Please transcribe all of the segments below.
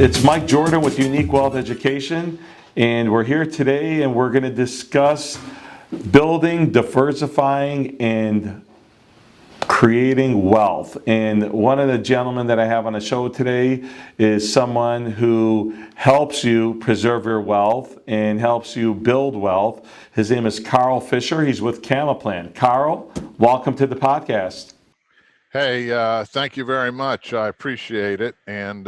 It's Mike Jordan with Unique Wealth Education, and we're here today and we're going to discuss building, diversifying, and creating wealth. And one of the gentlemen that I have on the show today is someone who helps you preserve your wealth and helps you build wealth. His name is FIscher. He's with CamaPlan. Carl, welcome to the podcast. Hey, thank you very much. I appreciate it. And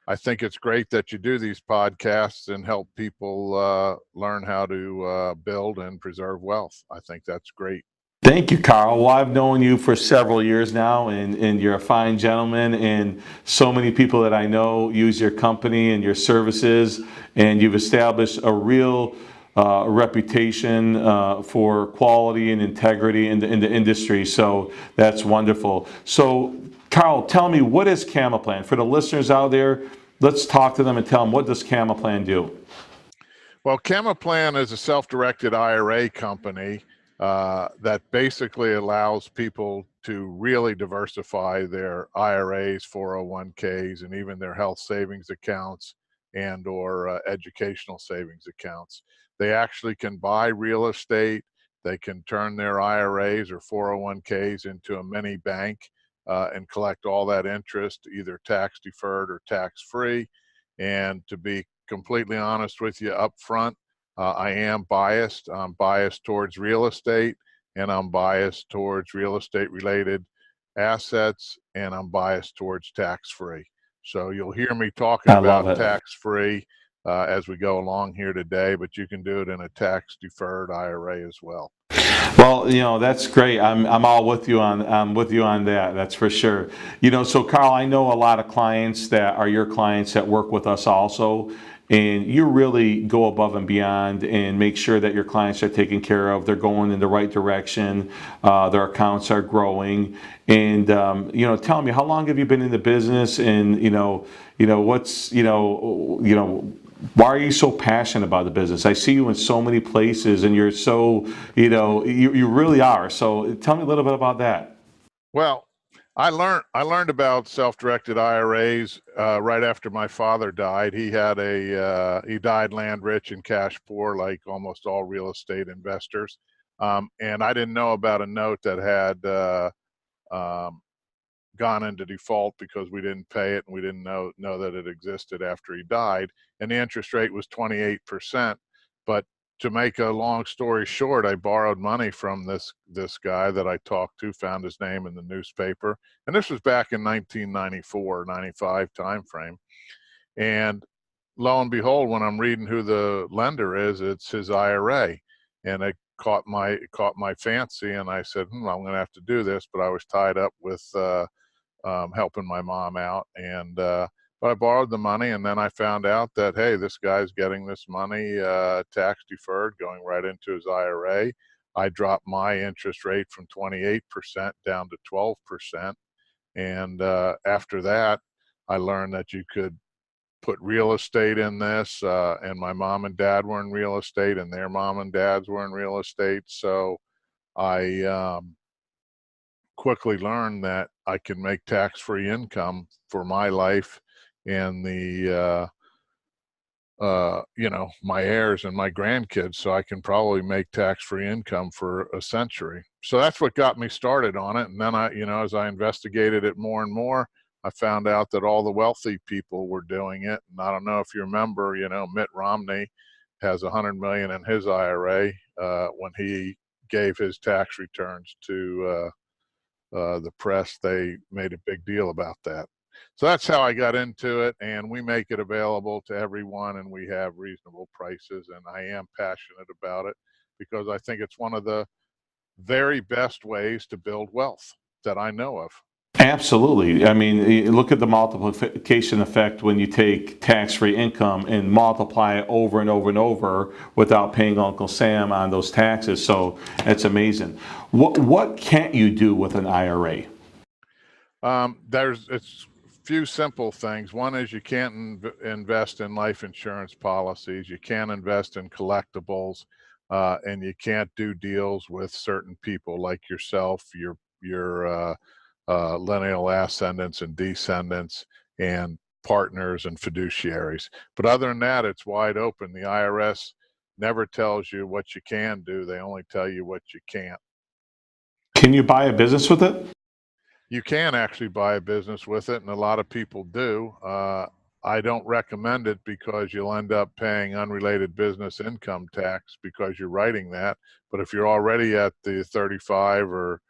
I think it's great that you do these podcasts and help people learn how to build and preserve wealth. I think that's great. Thank you, Carl. Well, I've known you for several years now, and you're a fine gentleman, and so many people that I know use your company and your services, and you've established a real reputation for quality and integrity in the industry, so that's wonderful. So, Carl, tell me, what is CamaPlan? For the listeners out there, let's talk to them and tell them, what does CamaPlan do? Well, CamaPlan is a self-directed IRA company that basically allows people to really diversify their IRAs, 401ks, and even their health savings accounts and or educational savings accounts. They actually can buy real estate. They can turn their IRAs or 401ks into a mini bank and collect all that interest, either tax deferred or tax free. And to be completely honest with you up front, I am biased. I'm biased towards real estate, and I'm biased towards real estate related assets, and I'm biased towards tax-free. So you'll hear me talking about tax-free as we go along here today, but you can do it in a tax-deferred IRA as well. Well, that's great. I'm all with you on that. That's for sure. So Carl, I know a lot of clients that are your clients that work with us also, and you really go above and beyond and make sure that your clients are taken care of. They're going in the right direction. Their accounts are growing. And tell me, how long have you been in the business? And what's why are you so passionate about the business? I see you in so many places, and you're so, you really are. So tell me a little bit about that. Well, I learned about self-directed IRAs right after my father died. He died land rich and cash poor, like almost all real estate investors. And I didn't know about a note that had gone into default because we didn't pay it, and we didn't know that it existed after he died. And the interest rate was 28%. But to make a long story short, I borrowed money from this guy that I talked to, found his name in the newspaper. And this was back in 1994, 95 timeframe. And lo and behold, when I'm reading who the lender is, it's his IRA. And it caught my fancy, and I said, I'm going to have to do this. But I was tied up with helping my mom out, and but I borrowed the money, and then I found out that, hey, this guy's getting this money tax deferred, going right into his IRA. I dropped my interest rate from 28% down to 12%, and after that, I learned that you could put real estate in this, and my mom and dad were in real estate, and their mom and dads were in real estate, so I quickly learned that I can make tax-free income for my life and the my heirs and my grandkids, so I can probably make tax-free income for a century. So that's what got me started on it. And then as I investigated it more and more, I found out that all the wealthy people were doing it. And I don't know if you remember, Mitt Romney has $100 million in his IRA when he gave his tax returns to the press. They made a big deal about that. So that's how I got into it, and we make it available to everyone, and we have reasonable prices, and I am passionate about it because I think it's one of the very best ways to build wealth that I know of. Absolutely. I mean, look at the multiplication effect when you take tax-free income and multiply it over and over and over without paying Uncle Sam on those taxes. So it's amazing. What can't you do with an IRA? It's few simple things. One is you can't invest in life insurance policies. You can't invest in collectibles, and you can't do deals with certain people like yourself, your lineal ascendants and descendants, and partners and fiduciaries. But other than that, it's wide open. The IRS never tells you what you can do. They only tell you what you can't. Can you buy a business with it? You can actually buy a business with it, and a lot of people do. I don't recommend it because you'll end up paying unrelated business income tax because you're writing that. But if you're already at the 35 or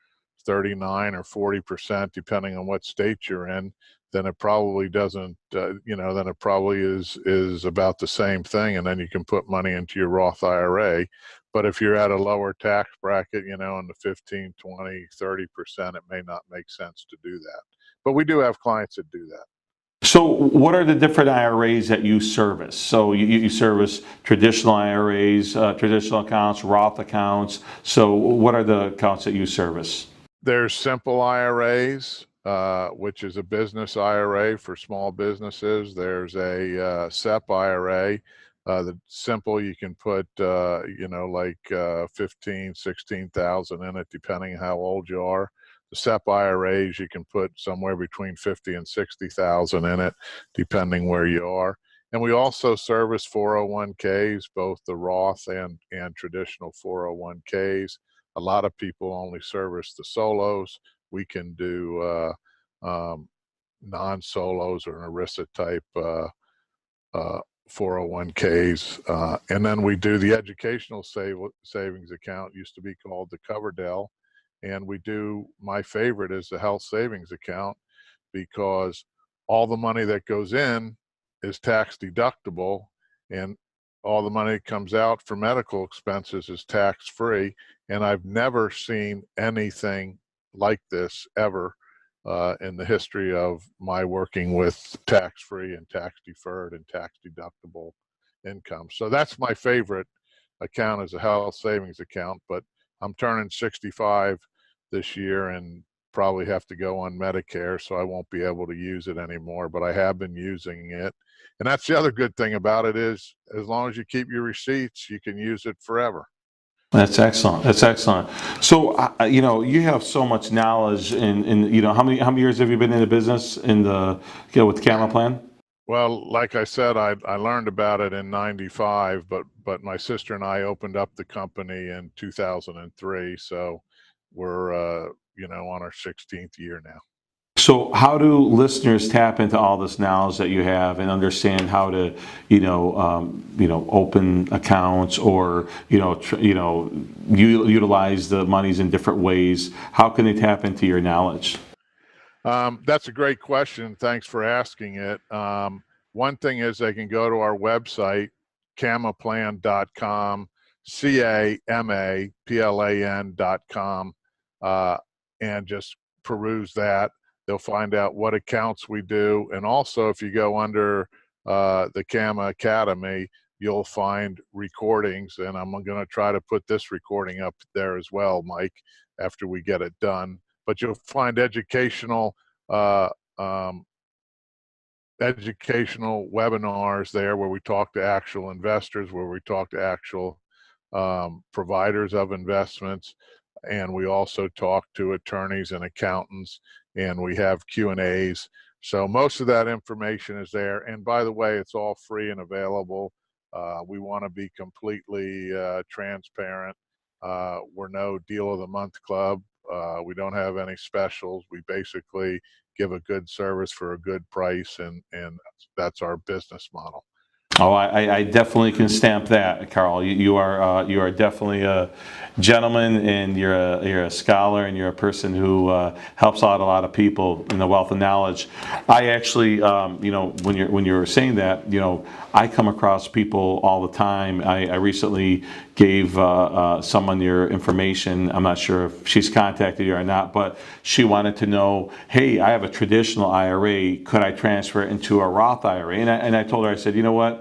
39 or 40%, depending on what state you're in, then it probably doesn't, then it probably is about the same thing, and then you can put money into your Roth IRA. But if you're at a lower tax bracket, in the 15, 20, 30%, it may not make sense to do that. But we do have clients that do that. So what are the different IRAs that you service? So you service traditional IRAs, traditional accounts, Roth accounts. So what are the accounts that you service? There's simple IRAs, which is a business IRA for small businesses. There's a SEP IRA. The simple, you can put, like 15, 16,000 in it, depending how old you are. The SEP IRAs, you can put somewhere between 50 and 60,000 in it, depending where you are. And we also service 401ks, both the Roth and traditional 401ks. A lot of people only service the solos. We can do non-solos or an ERISA type 401ks. And then we do the educational savings account, used to be called the Coverdell. And we do, my favorite is the health savings account, because all the money that goes in is tax deductible, and all the money that comes out for medical expenses is tax free. And I've never seen anything like this ever in the history of my working with tax free and tax deferred and tax deductible income. So that's my favorite account, is a health savings account. But I'm turning 65 this year and probably have to go on Medicare, so I won't be able to use it anymore, but I have been using it. And that's the other good thing about it, is as long as you keep your receipts, you can use it forever. That's excellent. That's excellent. So, you have so much knowledge in how many years have you been in the business with CamaPlan? Well, like I said, I learned about it in '95, but my sister and I opened up the company in 2003. So we're, on our 16th year now. So how do listeners tap into all this knowledge that you have and understand how to, open accounts or, utilize the monies in different ways? How can they tap into your knowledge? That's a great question. Thanks for asking it. One thing is they can go to our website, CamaPlan.com, CAMAPLAN.com, and just peruse that. They'll find out what accounts we do. And also, if you go under the CAMA Academy, you'll find recordings. And I'm going to try to put this recording up there as well, Mike, after we get it done. But you'll find educational webinars there, where we talk to actual investors, where we talk to actual providers of investments. And we also talk to attorneys and accountants, and we have Q&As. So most of that information is there. And by the way, it's all free and available. We want to be completely transparent. We're no deal of the month club. We don't have any specials. We basically give a good service for a good price, and that's our business model. Oh, I definitely can stamp that, Carl. You are definitely a gentleman, and you're a scholar, and you're a person who helps out a lot of people in the wealth of knowledge. I actually, when you were saying that, I come across people all the time. I recently gave someone your information. I'm not sure if she's contacted you or not, but she wanted to know, hey, I have a traditional IRA. Could I transfer it into a Roth IRA? And I told her, I said, you know what?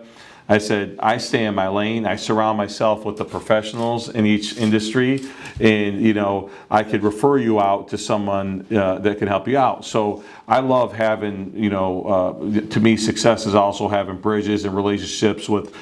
I said, I stay in my lane. I surround myself with the professionals in each industry, and I could refer you out to someone that can help you out. So I love having, to me, success is also having bridges and relationships with,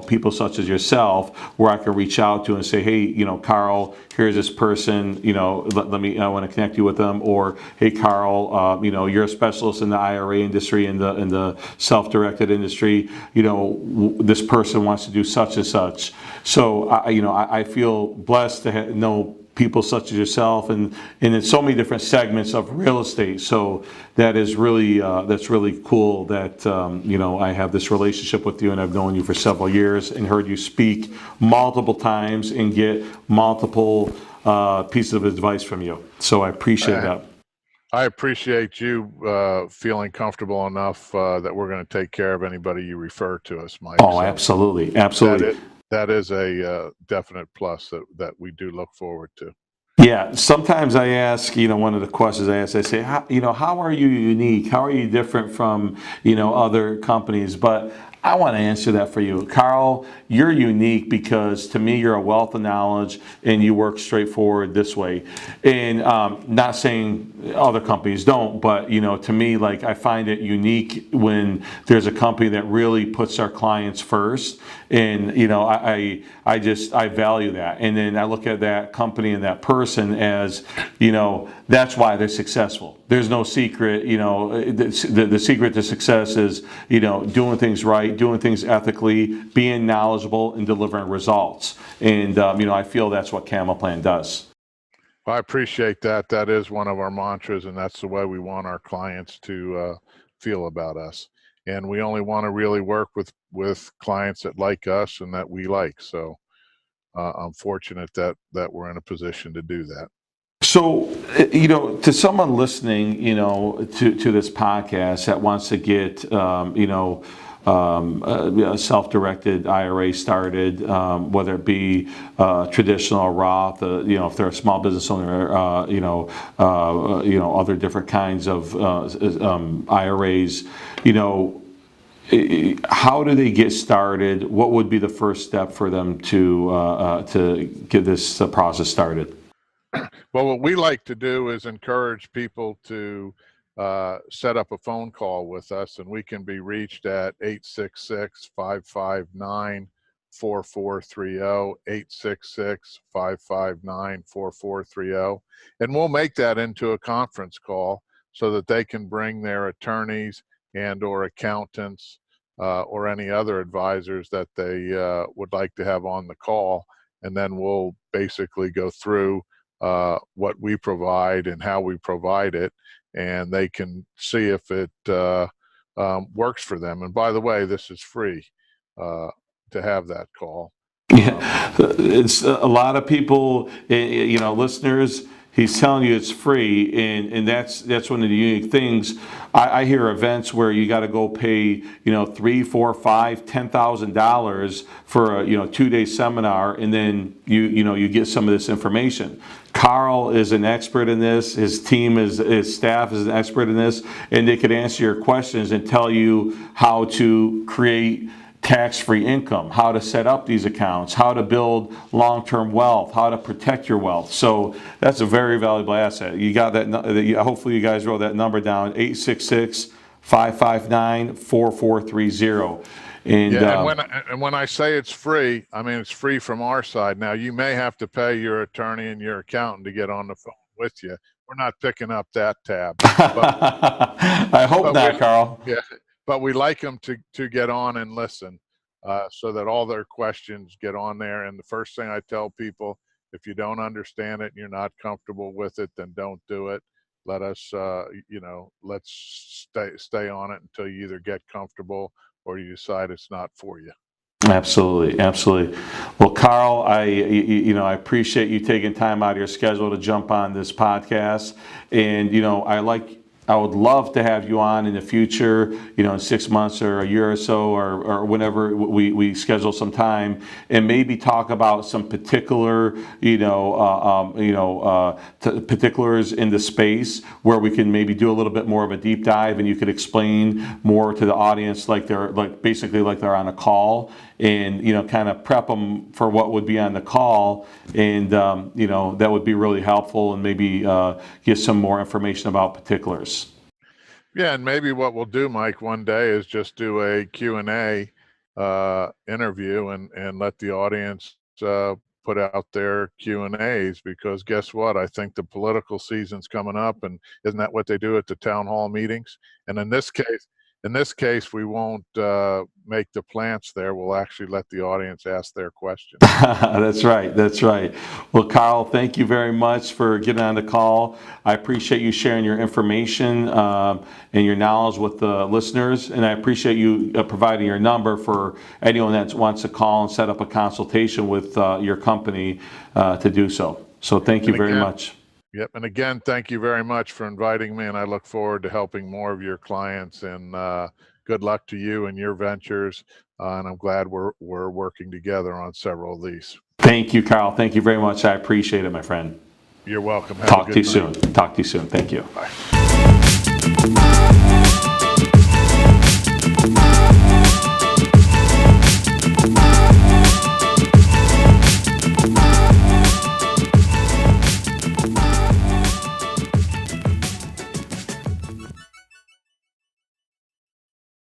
people such as yourself, where I can reach out to and say, hey, Carl, here's this person, I want to connect you with them. Or, hey, Carl, you're a specialist in the IRA industry, in the self-directed industry. This person wants to do such and such. So, I feel blessed to know people such as yourself, and in so many different segments of real estate. So that is really that's really cool that I have this relationship with you, and I've known you for several years and heard you speak multiple times and get multiple pieces of advice from you. So I appreciate that. I appreciate you feeling comfortable enough that we're going to take care of anybody you refer to us, Mike. Oh, absolutely, absolutely. That is a definite plus that we do look forward to. Yeah, sometimes I ask, one of the questions I ask, I say, how are you unique? How are you different from, other companies? But I want to answer that for you. Carl, you're unique because to me, you're a wealth of knowledge and you work straightforward this way. And not saying other companies don't, but, to me, like, I find it unique when there's a company that really puts our clients first. And, I value that. And then I look at that company and that person as, that's why they're successful. There's no secret, the secret to success is, doing things right, doing things ethically, being knowledgeable, and delivering results. And, I feel that's what CamaPlan does. I appreciate that. That is one of our mantras, and that's the way we want our clients to feel about us. And we only want to really work with clients that like us and that we like. So I'm fortunate that we're in a position to do that. So, to someone listening, to this podcast that wants to get, a self-directed IRA started, whether it be traditional or Roth, if they're a small business owner, other different kinds of IRAs, how do they get started? What would be the first step for them to get this process started? Well, what we like to do is encourage people to set up a phone call with us, and we can be reached at 866-559-4430, 866-559-4430. And we'll make that into a conference call so that they can bring their attorneys and or accountants or any other advisors that they would like to have on the call. And then we'll basically go through what we provide and how we provide it, and they can see if it works for them. And by the way, this is free to have that call. Yeah, it's a lot of people, listeners. He's telling you it's free, and that's one of the unique things. I hear events where you got to go pay, $3, $4, $5, $10,000 for a 2-day seminar, and then you get some of this information. Carl is an expert in this. His team his staff is an expert in this, and they could answer your questions and tell you how to create tax-free income, how to set up these accounts, how to build long-term wealth, how to protect your wealth. So that's a very valuable asset. You got that. Hopefully you guys wrote that number down, 866-559-4430. And, and when I say it's free, I mean it's free from our side. Now, you may have to pay your attorney and your accountant to get on the phone with you. We're not picking up that tab. I hope not, Carl. Yeah. But we like them to get on and listen so that all their questions get on there. And the first thing I tell people, if you don't understand it and you're not comfortable with it, then don't do it. Let us, let's stay on it until you either get comfortable or you decide it's not for you. Absolutely, absolutely. Well, Carl, I appreciate you taking time out of your schedule to jump on this podcast. And I I would love to have you on in the future, in 6 months or a year or so, or whenever we schedule some time, and maybe talk about some particular, particulars in the space where we can maybe do a little bit more of a deep dive, and you could explain more to the audience like they're on a call, and kind of prep them for what would be on the call, and that would be really helpful, and maybe get some more information about particulars. Yeah, and maybe what we'll do, Mike, one day is just do a Q&A interview and let the audience put out their Q&As, because guess what? I think the political season's coming up, and isn't that what they do at the town hall meetings? And in this case, we won't make the plants there. We'll actually let the audience ask their questions. That's right. That's right. Well, Carl, thank you very much for getting on the call. I appreciate you sharing your information and your knowledge with the listeners, and I appreciate you providing your number for anyone that wants to call and set up a consultation with your company to do so. So thank you very much. Yep. And again, thank you very much for inviting me, and I look forward to helping more of your clients, and good luck to you and your ventures. And I'm glad we're working together on several of these. Thank you, Carl. Thank you very much. I appreciate it, my friend. You're welcome. Talk to you soon. Talk to you soon. Thank you. Bye.